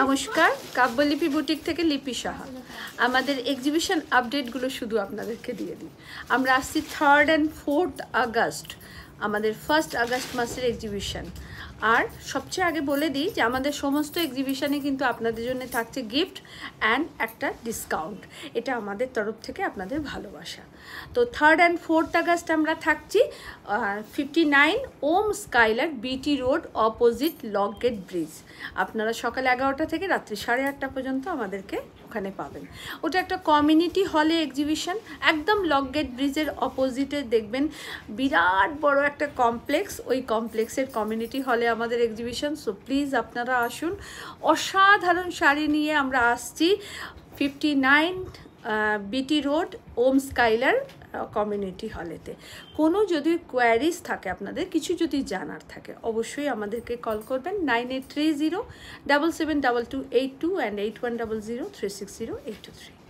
নমস্কার, কাব্যলিপি বুটিক থেকে লিপি সাহা। আমাদের এক্সিবিশন আপডেটগুলো শুধু আপনাদেরকে দিয়ে দিই। আমরা আসছি 3rd and 4th আগস্ট, আমাদের 1st আগস্ট মাসের এক্সিবিশন। আর সবচেয়ে আগে বলে দিই যে আমাদের সমস্ত এক্সিবিশনে কিন্তু আপনাদের জন্য থাকছে গিফট অ্যান্ড একটা ডিসকাউন্ট। এটা আমাদের তরফ থেকে আপনাদের ভালোবাসা। তো 3rd and 4th আগস্ট আমরা থাকছি 59 Om Skylar BT road opposite lock gate bridge. আপনারা সকাল 11টা থেকে রাত্রি 8:30 পর্যন্ত আমাদেরকে ওখানে পাবেন। ওটা একটা কমিউনিটি হলে এক্সিবিশন, একদম লক গেট ব্রিজের অপোজিটে দেখবেন বিরাট বড় একটা কমপ্লেক্স। ওই কমপ্লেক্সের কমিউনিটি হলে আমাদের এক্সিবিশন। সো প্লিজ আপনারা আসুন। অসাধারণ শাড়ি নিয়ে আমরা আসছি 59 বিটি রোড ওম স্কাইলার কমিউনিটি হলেতে। কোনো যদি কোয়ারিজ থাকে, আপনাদের কিছু যদি জানার থাকে, অবশ্যই আমাদেরকে কল করবেন 9830 772282 and 8100 360 823।